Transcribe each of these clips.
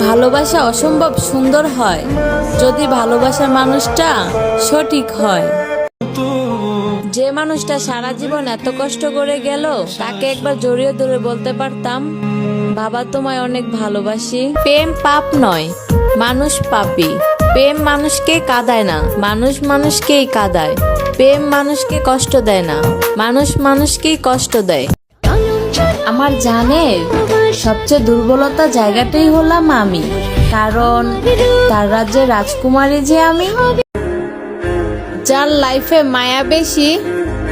ভালোবাসা অসম্ভব সুন্দর হয় যদি ভালোবাসার মানুষটা সঠিক হয়। যে মানুষটা সারা জীবন এত কষ্ট করে গেল তাকে একবার জড়িয়ে ধরে বলতে পারতাম, বাবা তোমায় অনেক ভালোবাসি। প্রেম পাপ নয়, মানুষ পাপী। প্রেম মানুষকে কাঁদায় না, মানুষ মানুষকেই কাঁদায়। প্রেম মানুষকে কষ্ট দেয় না, মানুষ মানুষকেই কষ্ট দেয়। আমার জানের সবচেয়ে দুর্বলতা জায়গাটাই হলাম আমি, কারণ তার রাজ্যে রাজকুমারী যে আমি। যার লাইফে মায়া বেশি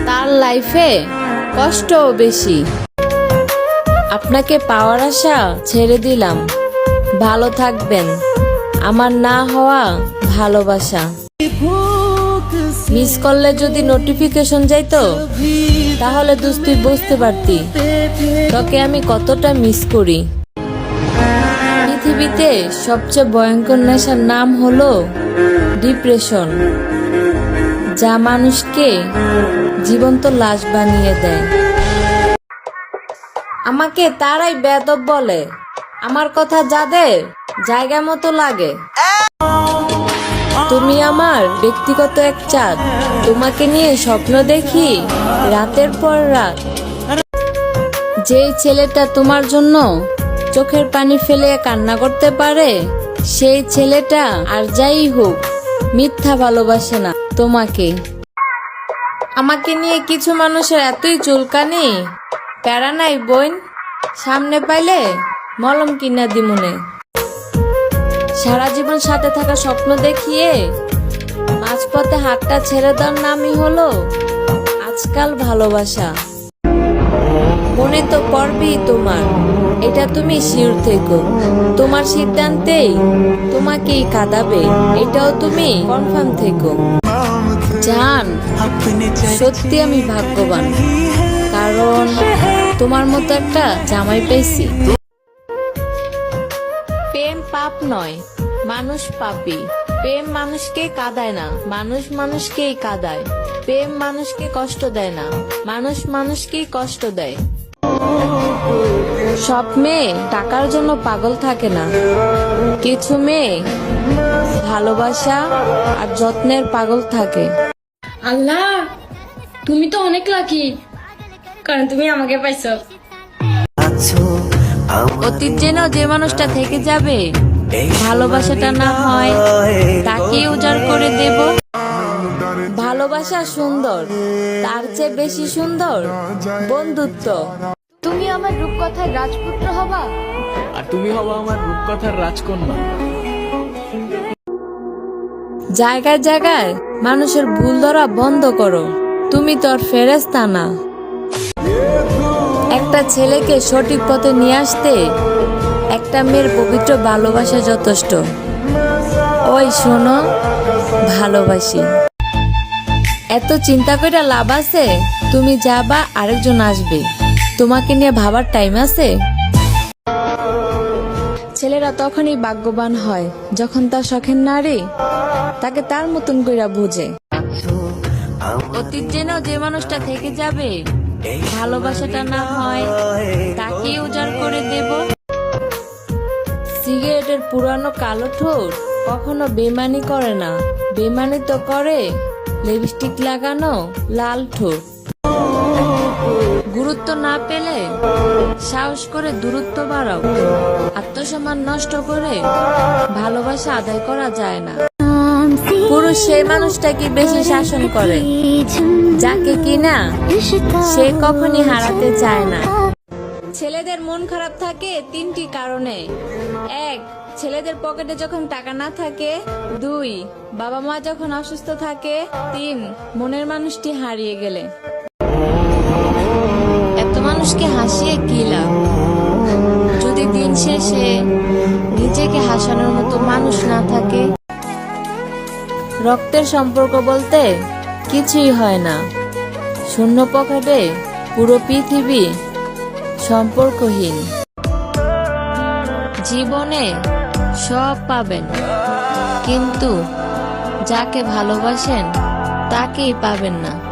তার লাইফে কষ্টও বেশি। আপনাকে পাওয়ার আশা ছেড়ে দিলাম, ভালো থাকবেন। আমার না হওয়া ভালোবাসা। মিস করলে যদি নোটিফিকেশন যাইতো তাহলে তুই বুঝতে পারতি তোকে আমি কতটা মিস করি। পৃথিবীতে সবচেয়ে ভয়ঙ্কর নেশার নাম হলো ডিপ্রেশন, যা মানুষকে জীবন্ত লাশ বানিয়ে দেয়। আমাকে তারাই বেয়াদব বলে, আমার কথা যাদের জায়গা মতো লাগে। তুমি আমার ব্যক্তিগত এক চাঁদ, তোমাকে নিয়ে স্বপ্ন দেখি রাতের পর রাত। যেই ছেলেটা তোমার জন্য চোখের পানি ফেলে কান্না করতে পারে, সেই ছেলেটা আর যাই হোক মিথ্যা ভালোবাসে না তোমাকে। আমাকে নিয়ে কিছু মানুষের এতই চুলকানি, প্যারা নাই বোন, সামনে পাইলে মলম কিনা দিমুনে। সারা জীবন সাথে থাকা স্বপ্ন দেখিয়ে মাঝপথে হাতটা ছেড়ে দেওয়ার নামই হলো আজকাল ভালোবাসা। মনে তো পড়বেই তোমার, এটা তুমি শিওর থেকো। তোমার সিদ্ধান্তেই তোমাকেই কাঁদাবে, এটাও তুমি কনফার্ম থেকো। জান, সত্যি আমি ভাগ্যবান, কারণ তোমার মতো একটা জামাই পেয়েছি। প্রেম পাপ নয়, মানুষ পাপী। প্রেম মানুষকে কাঁদায় না, মানুষ মানুষকেই কাঁদায়। প্রেম মানুষকে কষ্ট দেয় না, মানুষ মানুষকেই কষ্ট দেয়। সব মেয়ে টাকার জন্য পাগল থাকে না, কিছু মেয়ে ভালোবাসা আর যত্নের পাগল থাকে। আল্লাহ, তুমি তো অনেক লাকি, কারণ তুমি আমাকে পাইছো। অতীত যেন যে মানুষটা থেকে যাবে, ভালোবাসাটা না হয় তাকে উজাড় করে দেব। ভালোবাসা সুন্দর, তার চেয়ে বেশি সুন্দর বন্ধুত্ব। তুমি আমার রূপকথার রাজপুত্র হবা, আর তুমি হবা আমার রূপকথার রাজকন্যা। জায়গায় জায়গায় মানুষের ভুল ধরা বন্ধ করো, তুমি তোর ফেরেশতা না। একটা ছেলেকে সঠিক পথে নিয়ে আসতে একটা মেয়ের পবিত্র ভালোবাসা যথেষ্ট। ওই শোনো, ভালোবাসি। এত চিন্তা করে লাভ আছে? তুমি যাবা, আরেকজন আসবে, তোমাকে নিয়ে ভাবার টাইম আছে? ছেলেরা তখনই ভাগ্যবান হয় যখন তার শখের নারী তাকে তার মতন কইরা বুঝে। অতীত যেন যে মানুষটা থেকে যাবে, ভালোবাসাটা না হয় তাকে উজাড় করে দেব। সিগারেটের পুরানো কালো ঠোঁট কখনো বেমানি করে না, বেমানি তো করে লিপস্টিক লাগানো লাল ঠোঁট। গুরুত্ব না পেলে সাহস করে দূরত্ব বাড়াও, আত্মসম্মান নষ্ট করে ভালোবাসা আদায় করা যায় না। পুরুষ সেই মানুষটাকে বেশি শাসন করে যাকে কিনা সে কখনই হারাতে চায় না। ছেলেদের মন খারাপ থাকে তিনটি কারণে: এক, ছেলেদের পকেটে যখন টাকা না থাকে; দুই, বাবা মা যখন অসুস্থ থাকে; তিন, মনের মানুষটি হারিয়ে গেলে। এত মানুষকে হাসিয়ে কি লাভ যদি দিন শেষে নিজেকে হাসানোর মতো মানুষ না থাকে? রক্তের সম্পর্ক বলতে কিছুই হয় না, শূন্য পকেটে পুরো পৃথিবী সম্পর্কহীন। জীবনে সব পাবেন, কিন্তু যাকে ভালোবাসেন তাকেই পাবেন না।